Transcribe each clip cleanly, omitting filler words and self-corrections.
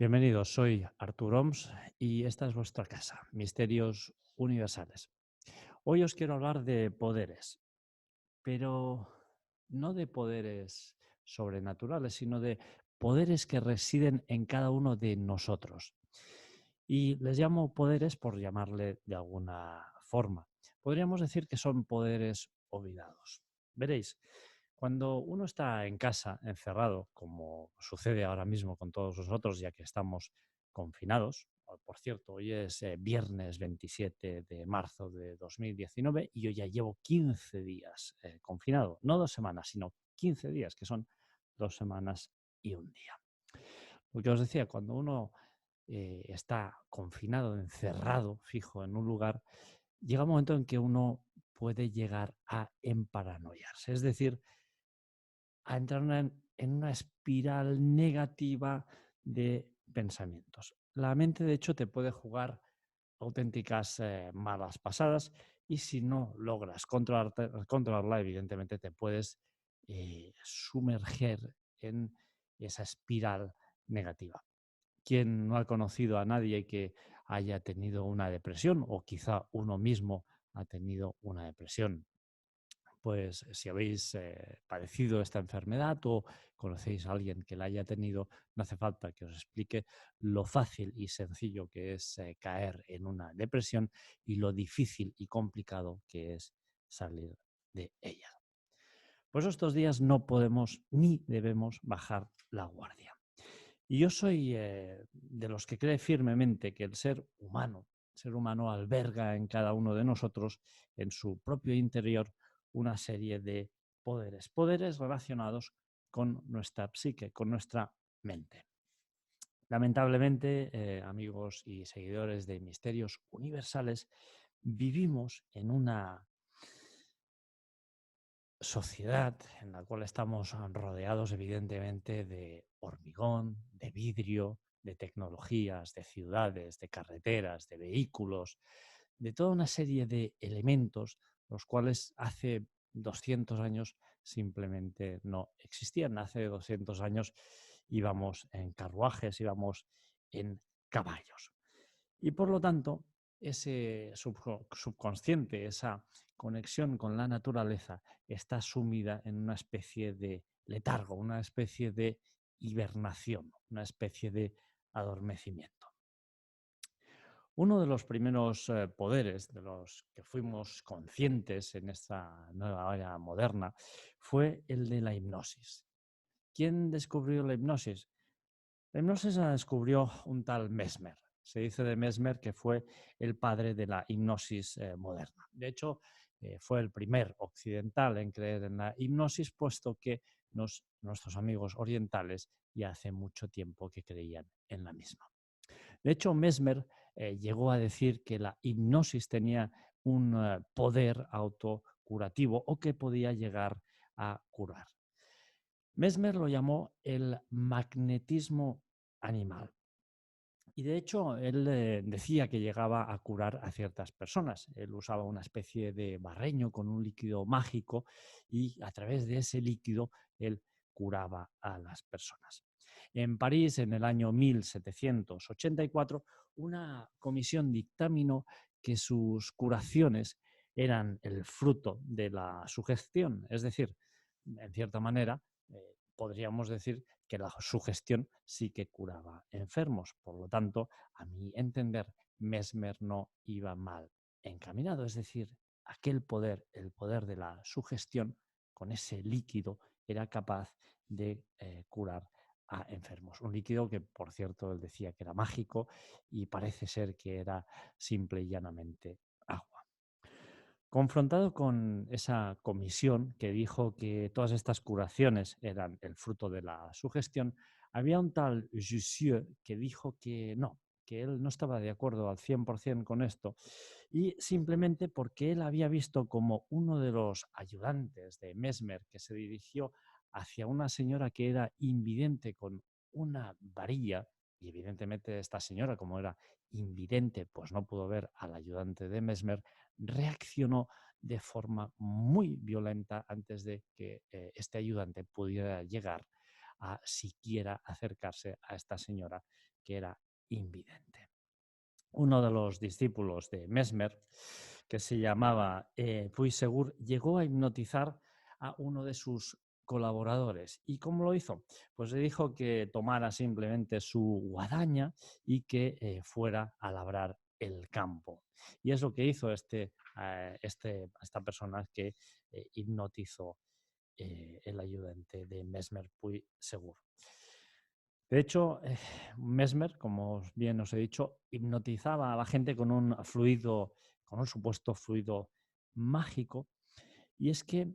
Bienvenidos, soy Artur Oms y esta es vuestra casa, Misterios Universales. Hoy os quiero hablar de poderes, pero no de poderes sobrenaturales, sino de poderes que residen en cada uno de nosotros. Y les llamo poderes por llamarle de alguna forma. Podríamos decir que son poderes olvidados. Veréis, cuando uno está en casa, encerrado, como sucede ahora mismo con todos nosotros, ya que estamos confinados, por cierto, hoy es viernes 27 de marzo de 2019 y yo ya llevo 15 días confinado, no 2 semanas, sino 15 días, que son 2 semanas y un día. Lo que os decía, cuando uno está confinado, encerrado, fijo en un lugar, llega un momento en que uno puede llegar a emparanoiarse, es decir, a entrar en una espiral negativa de pensamientos. La mente, de hecho, te puede jugar auténticas malas pasadas y si no logras controlarla, evidentemente te puedes sumerger en esa espiral negativa. ¿Quién no ha conocido a nadie que haya tenido una depresión o quizá uno mismo ha tenido una depresión? Pues si habéis padecido esta enfermedad o conocéis a alguien que la haya tenido, no hace falta que os explique lo fácil y sencillo que es caer en una depresión y lo difícil y complicado que es salir de ella. Por eso estos días no podemos ni debemos bajar la guardia. Y yo soy de los que cree firmemente que el ser humano alberga en cada uno de nosotros, en su propio interior, una serie de poderes, poderes relacionados con nuestra psique, con nuestra mente. Lamentablemente, amigos y seguidores de Misterios Universales, vivimos en una sociedad en la cual estamos rodeados evidentemente de hormigón, de vidrio, de tecnologías, de ciudades, de carreteras, de vehículos, de toda una serie de elementos los cuales hace 200 años simplemente no existían. Hace 200 años íbamos en carruajes, íbamos en caballos. Y por lo tanto, ese subconsciente, esa conexión con la naturaleza, está sumida en una especie de letargo, una especie de hibernación, una especie de adormecimiento. Uno de los primeros poderes de los que fuimos conscientes en esta nueva era moderna fue el de la hipnosis. ¿Quién descubrió la hipnosis? La hipnosis la descubrió un tal Mesmer. Se dice de Mesmer que fue el padre de la hipnosis moderna. De hecho, fue el primer occidental en creer en la hipnosis, puesto que nuestros amigos orientales ya hace mucho tiempo que creían en la misma. De hecho, Mesmer llegó a decir que la hipnosis tenía un poder autocurativo o que podía llegar a curar. Mesmer lo llamó el magnetismo animal. Y de hecho, él decía que llegaba a curar a ciertas personas. Él usaba una especie de barreño con un líquido mágico y a través de ese líquido él curaba a las personas. En París, en el año 1784, una comisión dictaminó que sus curaciones eran el fruto de la sugestión, es decir, en cierta manera, podríamos decir que la sugestión sí que curaba enfermos. Por lo tanto, a mi entender, Mesmer no iba mal encaminado. Es decir, aquel poder, el poder de la sugestión, con ese líquido, era capaz de curar a enfermos. Un líquido que, por cierto, él decía que era mágico y parece ser que era simple y llanamente agua. Confrontado con esa comisión que dijo que todas estas curaciones eran el fruto de la sugestión, había un tal Jussieu que dijo que él no estaba de acuerdo al 100% con esto y simplemente porque él había visto como uno de los ayudantes de Mesmer que se dirigió hacia una señora que era invidente con una varilla y evidentemente esta señora, como era invidente, pues no pudo ver al ayudante de Mesmer, reaccionó de forma muy violenta antes de que este ayudante pudiera llegar a siquiera acercarse a esta señora que era invidente. Uno de los discípulos de Mesmer, que se llamaba Puigsegur, llegó a hipnotizar a uno de sus colaboradores. ¿Y cómo lo hizo? Pues le dijo que tomara simplemente su guadaña y que fuera a labrar el campo. Y es lo que hizo esta persona que hipnotizó el ayudante de Mesmer, Puigsegur. De hecho, Mesmer, como bien os he dicho, hipnotizaba a la gente con un fluido, con un supuesto fluido mágico. Y es que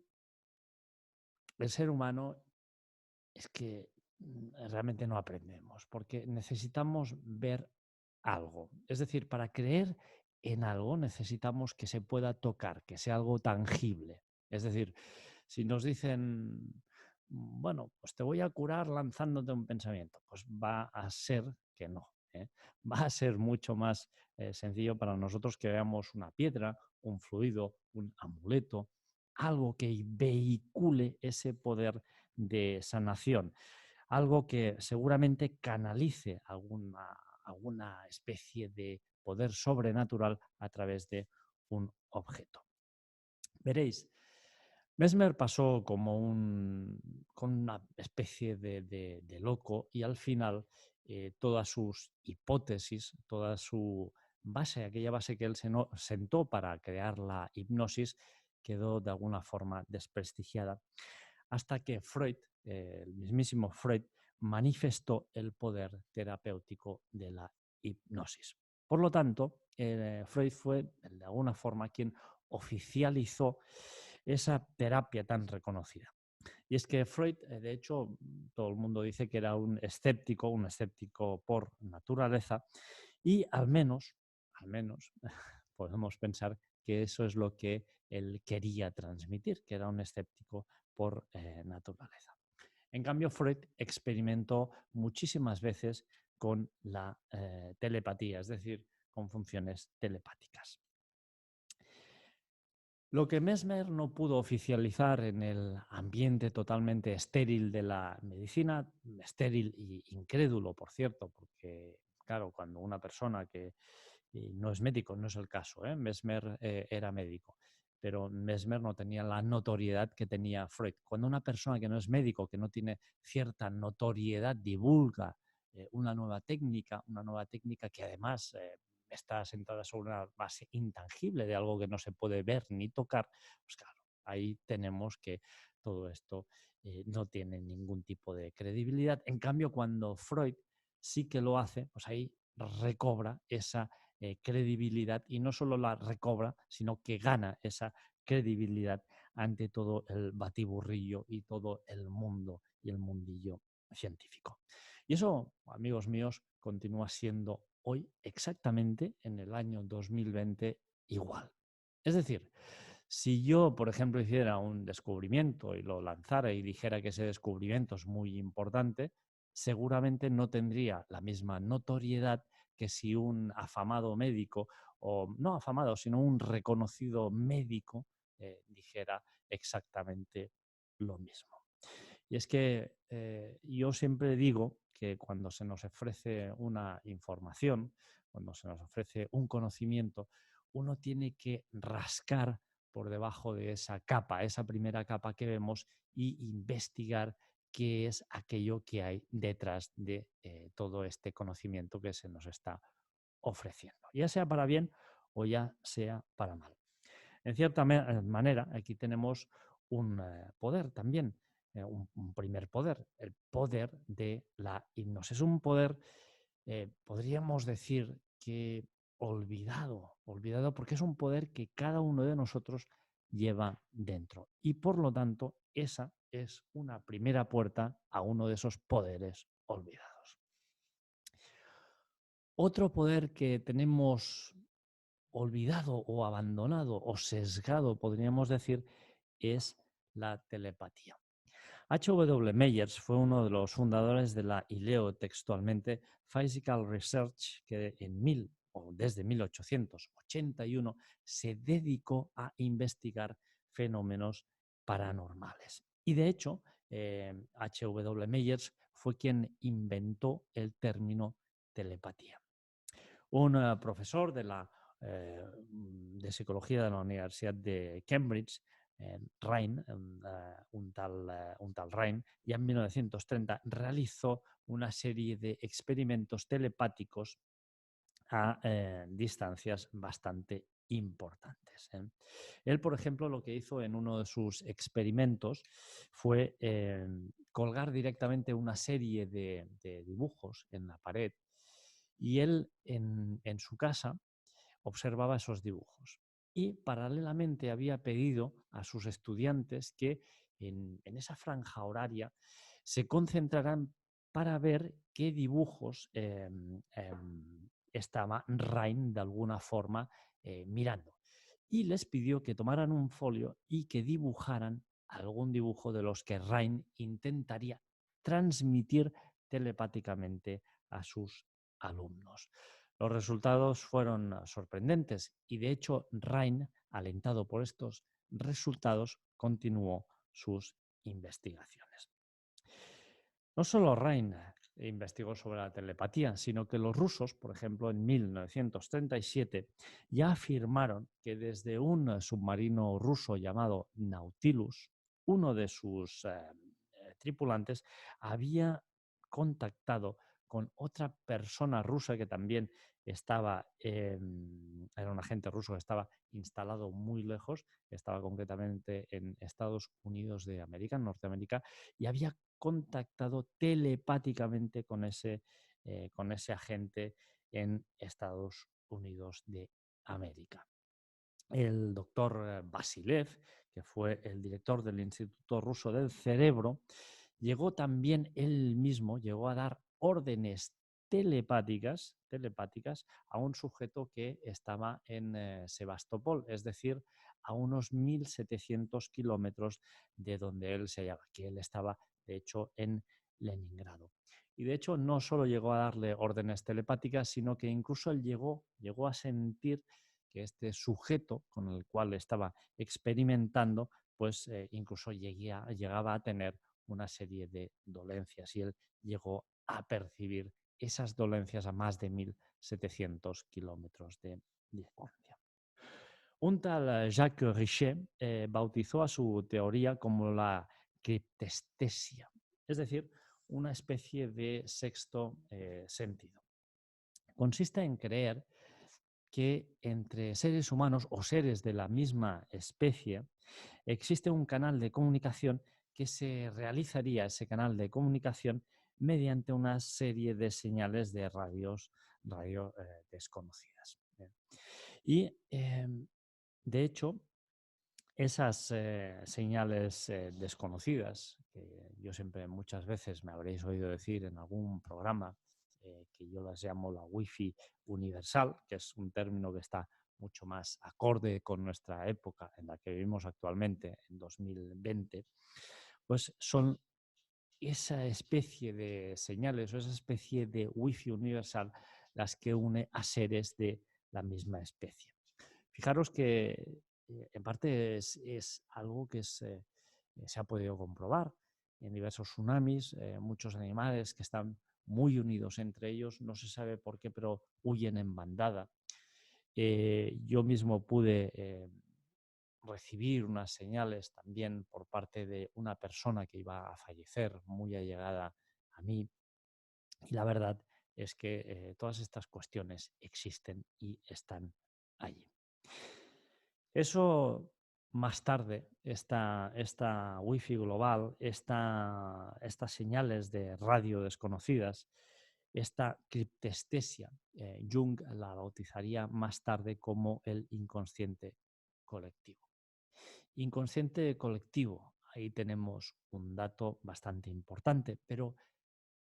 el ser humano es que realmente no aprendemos, porque necesitamos ver algo. Es decir, para creer en algo necesitamos que se pueda tocar, que sea algo tangible. Es decir, si nos dicen, bueno, pues te voy a curar lanzándote un pensamiento, pues va a ser que no. ¿Eh? Va a ser mucho más sencillo para nosotros que veamos una piedra, un fluido, un amuleto, algo que vehicule ese poder de sanación, algo que seguramente canalice alguna especie de poder sobrenatural a través de un objeto. Veréis, Mesmer pasó con una especie de loco y al final todas sus hipótesis, toda su base, aquella base que él sentó para crear la hipnosis, quedó de alguna forma desprestigiada hasta que Freud, el mismísimo Freud, manifestó el poder terapéutico de la hipnosis. Por lo tanto, Freud fue de alguna forma quien oficializó esa terapia tan reconocida. Y es que Freud, de hecho, todo el mundo dice que era un escéptico por naturaleza, y al menos podemos pensar que eso es lo que él quería transmitir, que era un escéptico por naturaleza. En cambio, Freud experimentó muchísimas veces con la telepatía, es decir, con funciones telepáticas. Lo que Mesmer no pudo oficializar en el ambiente totalmente estéril de la medicina, estéril e incrédulo, por cierto, porque, claro, cuando una persona que no es médico, no es el caso, Mesmer era médico, pero Mesmer no tenía la notoriedad que tenía Freud. Cuando una persona que no es médico, que no tiene cierta notoriedad, divulga una nueva técnica que además está sentada sobre una base intangible de algo que no se puede ver ni tocar, pues claro, ahí tenemos que todo esto no tiene ningún tipo de credibilidad. En cambio, cuando Freud sí que lo hace, pues ahí recobra esa credibilidad, y no solo la recobra, sino que gana esa credibilidad ante todo el batiburrillo y todo el mundo y el mundillo científico. Y eso, amigos míos, continúa siendo hoy exactamente en el año 2020 igual. Es decir, si yo, por ejemplo, hiciera un descubrimiento y lo lanzara y dijera que ese descubrimiento es muy importante, seguramente no tendría la misma notoriedad que si un afamado médico, o no afamado, sino un reconocido médico, dijera exactamente lo mismo. Y es que yo siempre digo que cuando se nos ofrece una información, cuando se nos ofrece un conocimiento, uno tiene que rascar por debajo de esa capa, esa primera capa que vemos, y investigar qué es aquello que hay detrás de todo este conocimiento que se nos está ofreciendo, ya sea para bien o ya sea para mal. En cierta manera, aquí tenemos un poder también, un primer poder, el poder de la hipnosis. Es un poder, podríamos decir que olvidado porque es un poder que cada uno de nosotros lleva dentro. Y por lo tanto, esa es una primera puerta a uno de esos poderes olvidados. Otro poder que tenemos olvidado o abandonado o sesgado, podríamos decir, es la telepatía. H.W. Meyers fue uno de los fundadores de la, y leo textualmente, Physical Research, que desde 1881 se dedicó a investigar fenómenos paranormales. Y de hecho, H.W. Myers, fue quien inventó el término telepatía. Un profesor de psicología de la Universidad de Cambridge, Rhine, un tal Rhine, ya en 1930 realizó una serie de experimentos telepáticos a distancias bastante importantes. Él, por ejemplo, lo que hizo en uno de sus experimentos fue colgar directamente una serie de dibujos en la pared, y él en su casa observaba esos dibujos. Y paralelamente había pedido a sus estudiantes que en esa franja horaria se concentraran para ver qué dibujos estaba Rain de alguna forma mirando. Y les pidió que tomaran un folio y que dibujaran algún dibujo de los que Rain intentaría transmitir telepáticamente a sus alumnos. Los resultados fueron sorprendentes y, de hecho, Rain, alentado por estos resultados, continuó sus investigaciones. No solo Rain investigó sobre la telepatía, sino que los rusos, por ejemplo, en 1937, ya afirmaron que desde un submarino ruso llamado Nautilus, uno de sus tripulantes había contactado con otra persona rusa que también era un agente ruso que estaba instalado muy lejos, estaba concretamente en Estados Unidos de América, en Norteamérica, y había contactado telepáticamente con ese agente en Estados Unidos de América. El doctor Vasilev, que fue el director del Instituto Ruso del Cerebro, llegó a dar órdenes telepáticas a un sujeto que estaba en Sebastopol, es decir, a unos 1.700 kilómetros de donde él se hallaba, que él estaba, de hecho, en Leningrado. Y de hecho no solo llegó a darle órdenes telepáticas, sino que incluso él llegó a sentir que este sujeto con el cual estaba experimentando, pues incluso llegaba a tener una serie de dolencias, y él llegó a percibir esas dolencias a más de 1.700 kilómetros de distancia. Un tal Jacques Richet bautizó a su teoría como la criptestesia, es decir, una especie de sexto sentido. Consiste en creer que entre seres humanos o seres de la misma especie existe un canal de comunicación que se realizaría, ese canal de comunicación, mediante una serie de señales de radio desconocidas. Y, de hecho, esas señales desconocidas, que yo siempre muchas veces me habréis oído decir en algún programa, que yo las llamo la Wi-Fi universal, que es un término que está mucho más acorde con nuestra época en la que vivimos actualmente, en 2020, pues son esa especie de señales o esa especie de Wi-Fi universal las que une a seres de la misma especie. Fijaros que en parte es algo que se ha podido comprobar en diversos tsunamis, muchos animales que están muy unidos entre ellos, no se sabe por qué, pero huyen en bandada. Yo mismo pude recibir unas señales también por parte de una persona que iba a fallecer, muy allegada a mí, y la verdad es que todas estas cuestiones existen y están allí. Eso más tarde, esta Wi-Fi global, estas señales de radio desconocidas, esta criptestesia, Jung la bautizaría más tarde como el inconsciente colectivo. Inconsciente colectivo, ahí tenemos un dato bastante importante, pero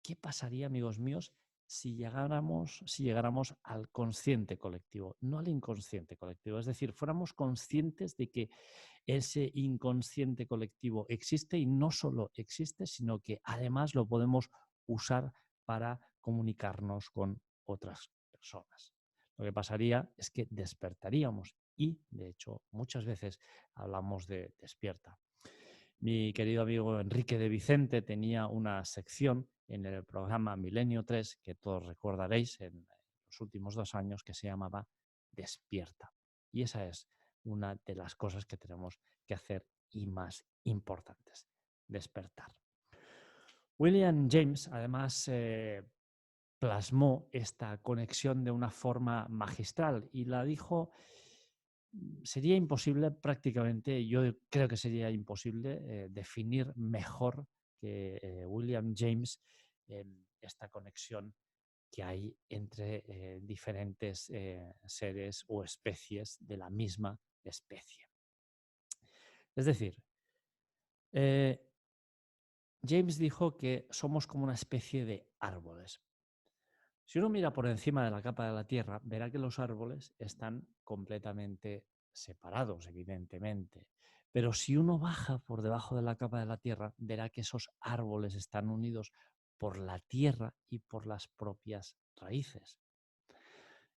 ¿qué pasaría, amigos míos, si llegáramos al consciente colectivo, no al inconsciente colectivo? Es decir, fuéramos conscientes de que ese inconsciente colectivo existe, y no solo existe, sino que además lo podemos usar para comunicarnos con otras personas. Lo que pasaría es que despertaríamos y, de hecho, muchas veces hablamos de despierta. Mi querido amigo Enrique de Vicente tenía una sección en el programa Milenio 3, que todos recordaréis en los últimos 2 años, que se llamaba Despierta. Y esa es una de las cosas que tenemos que hacer y más importantes, despertar. William James, además, plasmó esta conexión de una forma magistral y la dijo, sería imposible prácticamente, yo creo que sería imposible definir mejor que William James esta conexión que hay entre diferentes seres o especies de la misma especie. Es decir, eh, James dijo que somos como una especie de árboles. Si uno mira por encima de la capa de la Tierra, verá que los árboles están completamente separados, evidentemente. Pero si uno baja por debajo de la capa de la Tierra, verá que esos árboles están unidos por la tierra y por las propias raíces.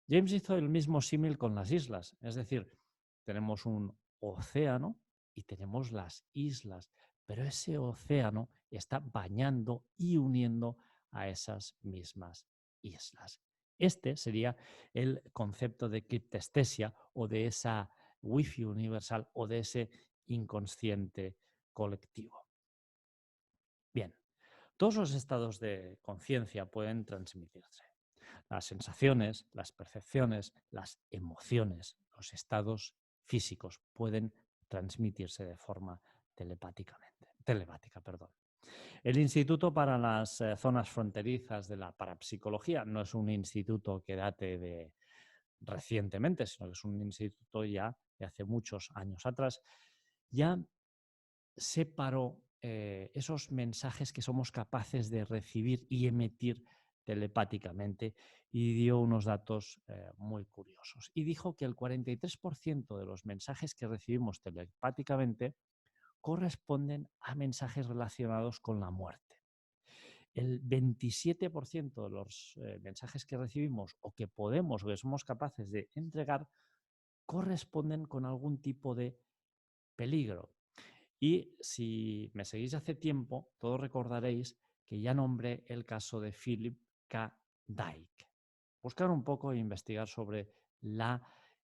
James hizo el mismo símil con las islas, es decir, tenemos un océano y tenemos las islas, pero ese océano está bañando y uniendo a esas mismas islas. Este sería el concepto de criptestesia o de esa wifi universal o de ese inconsciente colectivo. Bien, todos los estados de conciencia pueden transmitirse. Las sensaciones, las percepciones, las emociones, los estados físicos pueden transmitirse de forma telepática. El Instituto para las Zonas Fronterizas de la Parapsicología no es un instituto que date de recientemente, sino que es un instituto ya de hace muchos años atrás, ya separó esos mensajes que somos capaces de recibir y emitir telepáticamente y dio unos datos muy curiosos. Y dijo que el 43% de los mensajes que recibimos telepáticamente corresponden a mensajes relacionados con la muerte. El 27% de los mensajes que recibimos o que podemos o que somos capaces de entregar corresponden con algún tipo de peligro. Y si me seguís hace tiempo, todos recordaréis que ya nombré el caso de Philip K. Dick. Buscar un poco e investigar sobre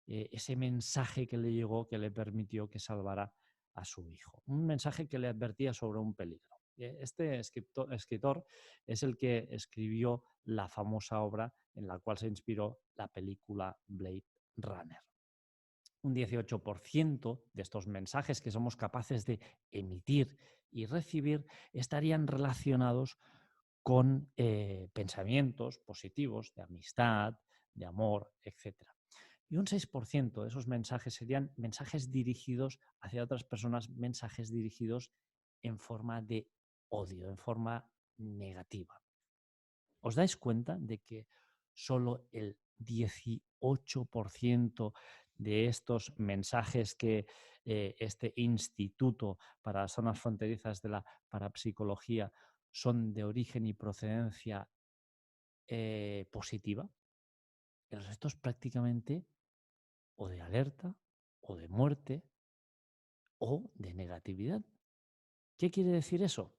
ese mensaje que le llegó que le permitió que salvara a su hijo. Un mensaje que le advertía sobre un peligro. Este escritor es el que escribió la famosa obra en la cual se inspiró la película Blade Runner. Un 18% de estos mensajes que somos capaces de emitir y recibir estarían relacionados con pensamientos positivos de amistad, de amor, etc. Y un 6% de esos mensajes serían mensajes dirigidos hacia otras personas, mensajes dirigidos en forma de odio, en forma negativa. ¿Os dais cuenta de que solo el 18% de estos mensajes que este Instituto para las Zonas Fronterizas de la Parapsicología son de origen y procedencia positiva? El resto es prácticamente o de alerta, o de muerte, o de negatividad. ¿Qué quiere decir eso?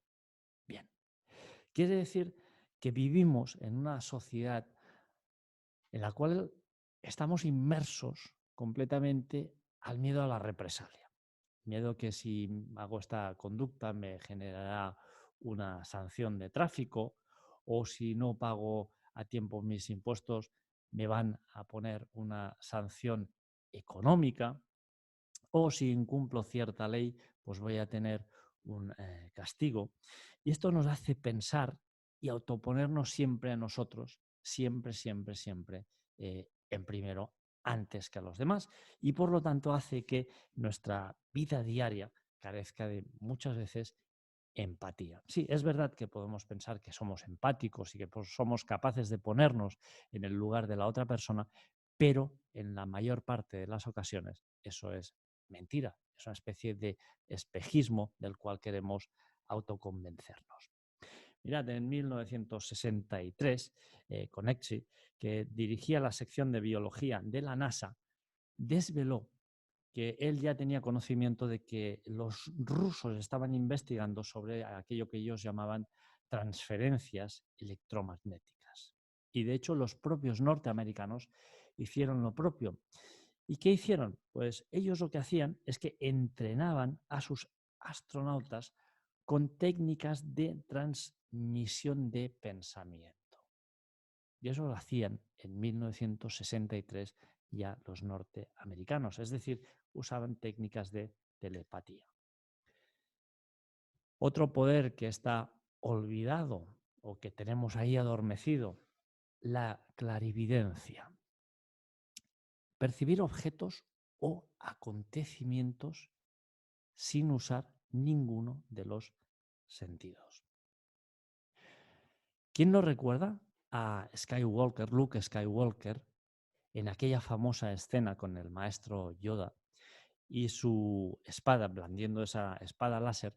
Bien, quiere decir que vivimos en una sociedad en la cual estamos inmersos completamente al miedo a la represalia. Miedo que si hago esta conducta me generará una sanción de tráfico, o si no pago a tiempo mis impuestos me van a poner una sanción económica, o si incumplo cierta ley pues voy a tener un castigo. Y esto nos hace pensar y autoponernos siempre a nosotros, siempre, siempre, siempre en primero, antes que a los demás. Y por lo tanto hace que nuestra vida diaria carezca de muchas veces empatía. Sí, es verdad que podemos pensar que somos empáticos y que somos capaces de ponernos en el lugar de la otra persona, pero en la mayor parte de las ocasiones eso es mentira, es una especie de espejismo del cual queremos autoconvencernos. Mirad, en 1963, Konecki, que dirigía la sección de biología de la NASA, desveló que él ya tenía conocimiento de que los rusos estaban investigando sobre aquello que ellos llamaban transferencias electromagnéticas. Y de hecho los propios norteamericanos hicieron lo propio. ¿Y qué hicieron? Pues ellos lo que hacían es que entrenaban a sus astronautas con técnicas de transmisión de pensamiento. Y eso lo hacían en 1963 ya los norteamericanos, es decir, usaban técnicas de telepatía. Otro poder que está olvidado o que tenemos ahí adormecido, la clarividencia. Percibir objetos o acontecimientos sin usar ninguno de los sentidos. ¿Quién nos recuerda a Skywalker, Luke Skywalker, en aquella famosa escena con el maestro Yoda y su espada, blandiendo esa espada láser,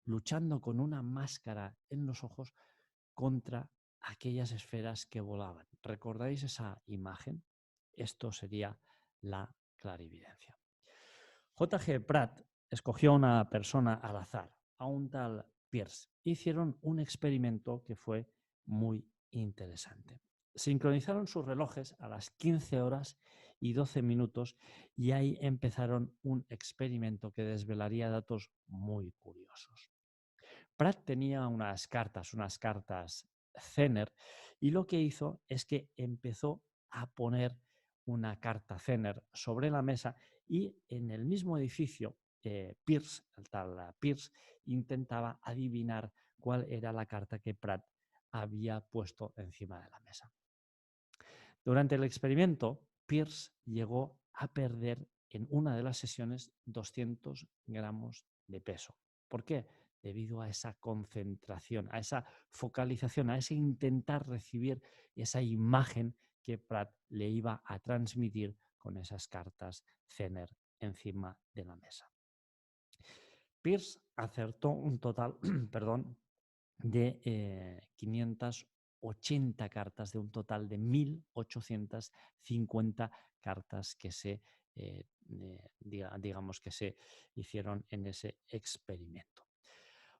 luchando con una máscara en los ojos contra aquellas esferas que volaban? ¿Recordáis esa imagen? Esto sería la clarividencia. J.G. Pratt escogió a una persona al azar, a un tal Pierce. Hicieron un experimento que fue muy interesante. Sincronizaron sus relojes a las 15 horas y 12 minutos y ahí empezaron un experimento que desvelaría datos muy curiosos. Pratt tenía unas cartas Zener, y lo que hizo es que empezó a poner una carta Zener sobre la mesa y en el mismo edificio Pierce, el tal Pierce, intentaba adivinar cuál era la carta que Pratt había puesto encima de la mesa. Durante el experimento, Pierce llegó a perder en una de las sesiones 200 gramos de peso. ¿Por qué? Debido a esa concentración, a esa focalización, a ese intentar recibir esa imagen que Pratt le iba a transmitir con esas cartas Zener encima de la mesa. Pierce acertó un total perdón, de 580 cartas, de un total de 1.850 cartas que digamos que se hicieron en ese experimento.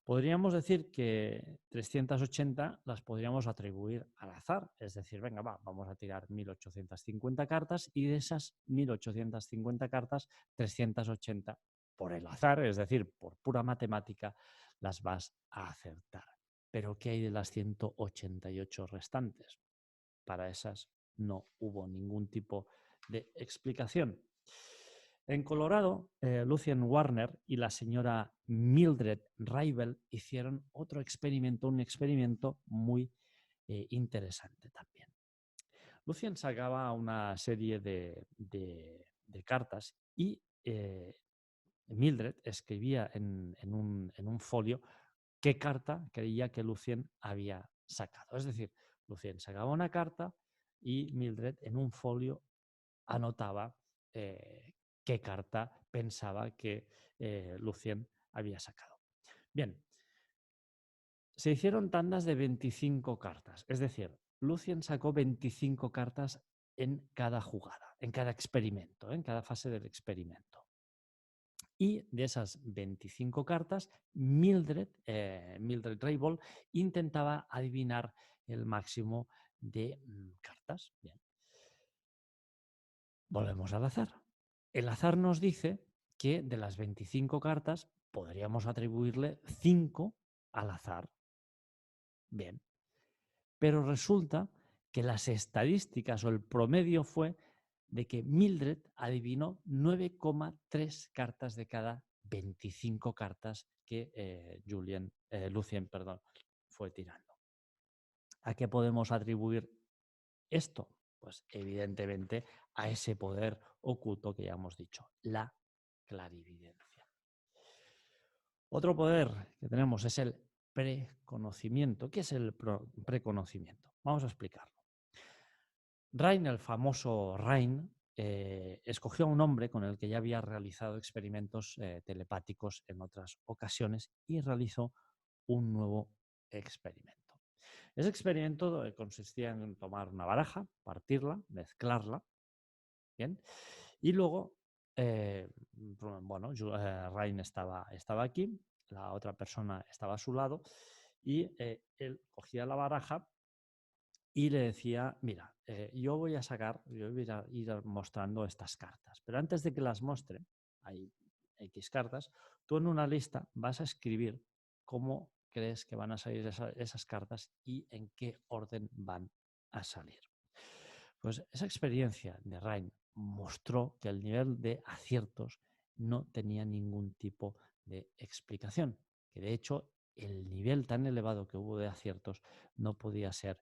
Podríamos decir que 380 las podríamos atribuir al azar, es decir, venga, vamos a tirar 1.850 cartas y de esas 1.850 cartas, 380 por el azar, es decir, por pura matemática, las vas a acertar. Pero ¿qué hay de las 188 restantes? Para esas no hubo ningún tipo de explicación. En Colorado, Lucien Warner y la señora Mildred Reibel hicieron otro experimento, un experimento muy interesante también. Lucien sacaba una serie de cartas y Mildred escribía en un folio qué carta creía que Lucien había sacado. Es decir, Lucien sacaba una carta y Mildred en un folio anotaba qué carta pensaba que Lucien había sacado. Bien, se hicieron tandas de 25 cartas, es decir, Lucien sacó 25 cartas en cada jugada, en cada experimento, en cada fase del experimento. Y de esas 25 cartas, Mildred Reibel intentaba adivinar el máximo de cartas. Bien. Volvemos al azar. El azar nos dice que de las 25 cartas podríamos atribuirle 5 al azar. Bien. Pero resulta que las estadísticas o el promedio fue de que Mildred adivinó 9,3 cartas de cada 25 cartas que Lucien fue tirando. ¿A qué podemos atribuir esto? Pues evidentemente a ese poder oculto que ya hemos dicho, la clarividencia. Otro poder que tenemos es el preconocimiento. ¿Qué es el preconocimiento? Vamos a explicarlo. Rhine, el famoso Rhine, escogió a un hombre con el que ya había realizado experimentos telepáticos en otras ocasiones y realizó un nuevo experimento. Ese experimento consistía en tomar una baraja, partirla, mezclarla, ¿bien? Y luego bueno, Rain estaba aquí, la otra persona estaba a su lado y él cogía la baraja y le decía, mira, yo voy a ir mostrando estas cartas, pero antes de que las muestre, hay X cartas, tú en una lista vas a escribir cómo crees que van a salir esas cartas y en qué orden van a salir. Pues esa experiencia de Rain mostró que el nivel de aciertos no tenía ningún tipo de explicación, que de hecho el nivel tan elevado que hubo de aciertos no podía ser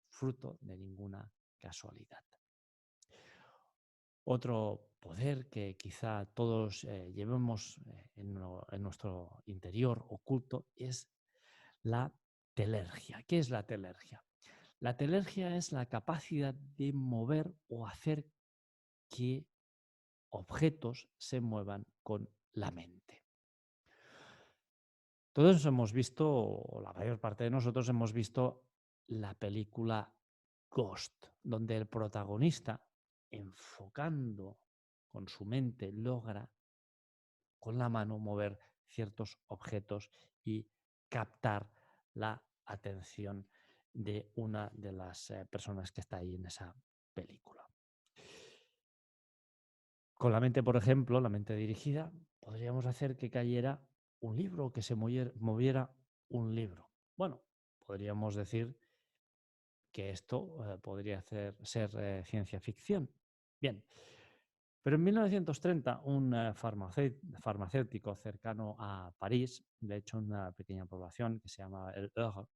fruto de ninguna casualidad. Otro poder que quizá todos llevemos en nuestro interior oculto es la telergia. ¿Qué es la telergia? La telergia es la capacidad de mover o hacer que objetos se muevan con la mente. Todos hemos visto, o la mayor parte de nosotros hemos visto la película Ghost, donde el protagonista, enfocando con su mente, logra con la mano mover ciertos objetos y captar la atención de una de las personas que está ahí en esa película. Con la mente, por ejemplo, la mente dirigida, podríamos hacer que cayera un libro, que se moviera un libro. Bueno, podríamos decir que esto podría ser ciencia ficción. Bien, pero en 1930 un farmacéutico cercano a París, de hecho una pequeña población que se llama el Eure,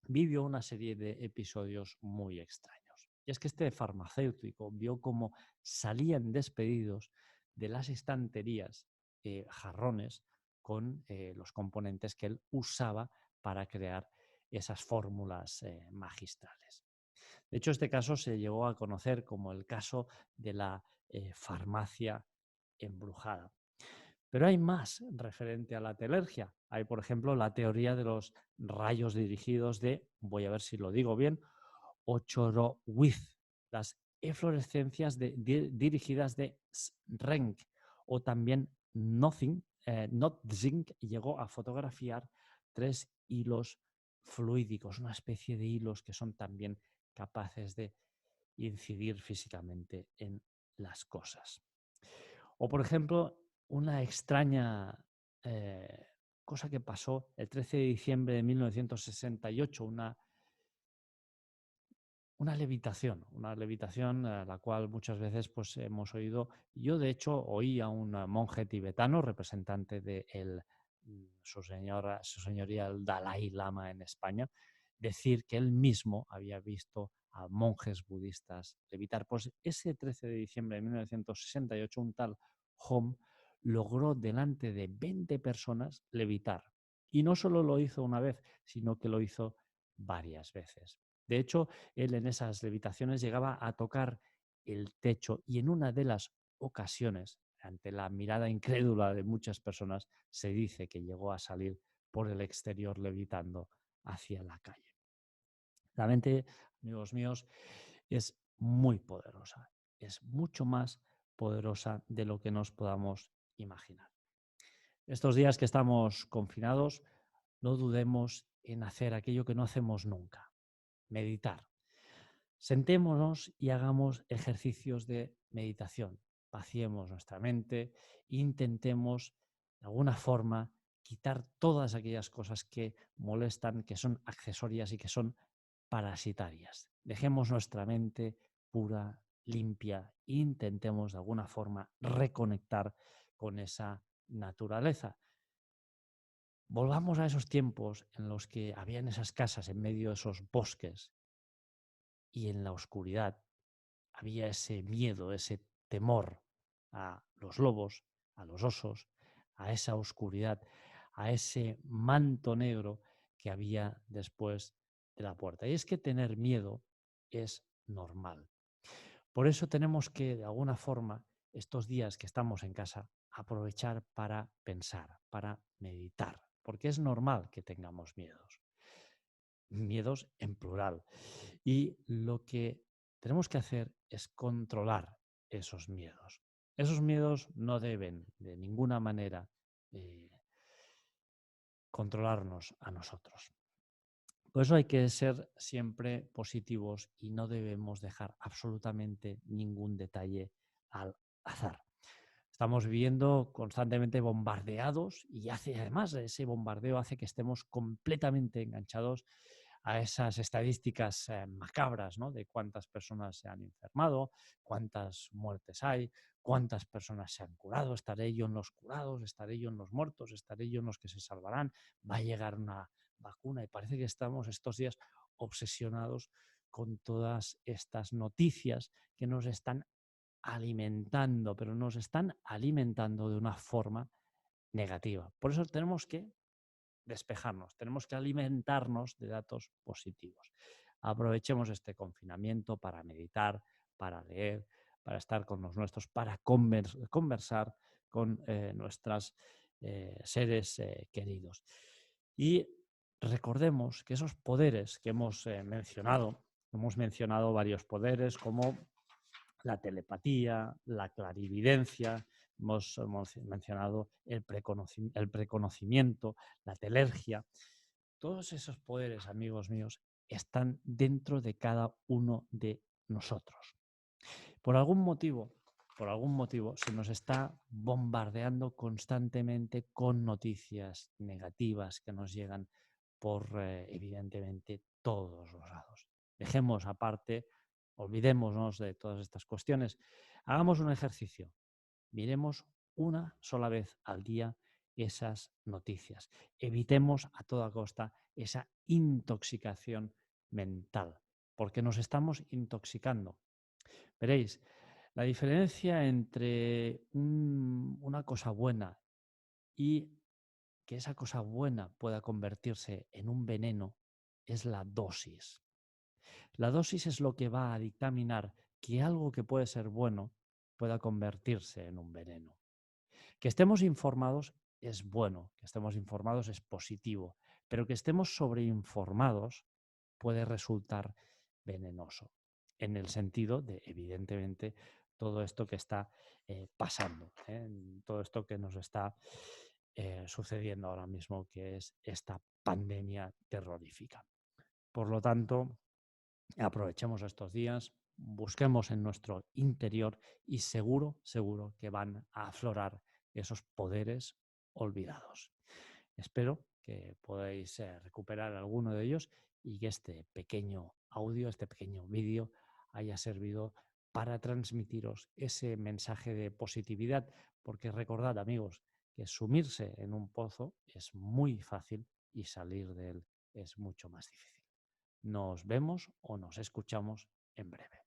vivió una serie de episodios muy extraños. Y es que este farmacéutico vio cómo salían despedidos de las estanterías jarrones con los componentes que él usaba para crear esas fórmulas magistrales. De hecho, este caso se llegó a conocer como el caso de la farmacia embrujada. Pero hay más referente a la telergia. Hay, por ejemplo, la teoría de los rayos dirigidos de, voy a ver si lo digo bien, Ochorowicz, las eflorescencias dirigidas de Schrenck, o también Notzing llegó a fotografiar 3 hilos fluídicos, una especie de hilos que son también capaces de incidir físicamente en las cosas. O, por ejemplo, una extraña cosa que pasó el 13 de diciembre de 1968, una levitación a la cual muchas veces pues, hemos oído. Yo, de hecho, oí a un monje tibetano, representante de su señoría el Dalai Lama en España, decir que él mismo había visto a monjes budistas levitar. Pues ese 13 de diciembre de 1968, un tal Hom logró delante de 20 personas levitar. Y no solo lo hizo una vez, sino que lo hizo varias veces. De hecho, él en esas levitaciones llegaba a tocar el techo y en una de las ocasiones, ante la mirada incrédula de muchas personas, se dice que llegó a salir por el exterior levitando hacia la calle. La mente, amigos míos, es muy poderosa, es mucho más poderosa de lo que nos podamos imaginar. Estos días que estamos confinados, no dudemos en hacer aquello que no hacemos nunca, meditar. Sentémonos y hagamos ejercicios de meditación. Vaciemos nuestra mente e intentemos, de alguna forma, quitar todas aquellas cosas que molestan, que son accesorias y que son parasitarias. Dejemos nuestra mente pura, limpia e intentemos, de alguna forma, reconectar con esa naturaleza. Volvamos a esos tiempos en los que habían esas casas en medio de esos bosques y en la oscuridad había ese miedo, ese temor a los lobos, a los osos, a esa oscuridad, a ese manto negro que había después de la puerta. Y es que tener miedo es normal. Por eso tenemos que, de alguna forma, estos días que estamos en casa, aprovechar para pensar, para meditar, porque es normal que tengamos miedos en plural. Y lo que tenemos que hacer es controlar esos miedos. Esos miedos no deben de ninguna manera eh, controlarnos a nosotros. Por eso hay que ser siempre positivos y no debemos dejar absolutamente ningún detalle al azar. Estamos viviendo constantemente bombardeados y además ese bombardeo hace que estemos completamente enganchados a esas estadísticas macabras, ¿no? De cuántas personas se han enfermado, cuántas muertes hay, cuántas personas se han curado, estaré yo en los curados, estaré yo en los muertos, estaré yo en los que se salvarán, va a llegar una vacuna y parece que estamos estos días obsesionados con todas estas noticias que nos están alimentando, pero nos están alimentando de una forma negativa. Por eso tenemos que despejarnos, tenemos que alimentarnos de datos positivos. Aprovechemos este confinamiento para meditar, para leer, para estar con los nuestros, para conversar con nuestros seres queridos. Y recordemos que esos poderes que hemos mencionado varios poderes como la telepatía, la clarividencia, hemos mencionado el preconocimiento, la telergia. Todos esos poderes, amigos míos, están dentro de cada uno de nosotros. Por algún motivo, se nos está bombardeando constantemente con noticias negativas que nos llegan por, evidentemente, todos los lados. Dejemos aparte, olvidémonos de todas estas cuestiones. Hagamos un ejercicio. Miremos una sola vez al día esas noticias. Evitemos a toda costa esa intoxicación mental, porque nos estamos intoxicando. Veréis, la diferencia entre una cosa buena y que esa cosa buena pueda convertirse en un veneno es la dosis. La dosis es lo que va a dictaminar que algo que puede ser bueno pueda convertirse en un veneno. Que estemos informados es bueno, que estemos informados es positivo, pero que estemos sobreinformados puede resultar venenoso, en el sentido de, evidentemente, todo esto que está pasando, todo esto que nos está sucediendo ahora mismo, que es esta pandemia terrorífica. Por lo tanto, aprovechemos estos días, busquemos en nuestro interior y seguro que van a aflorar esos poderes olvidados. Espero que podáis recuperar alguno de ellos y que este pequeño audio, este pequeño vídeo haya servido para transmitiros ese mensaje de positividad, porque recordad, amigos, que sumirse en un pozo es muy fácil y salir de él es mucho más difícil. Nos vemos o nos escuchamos en breve.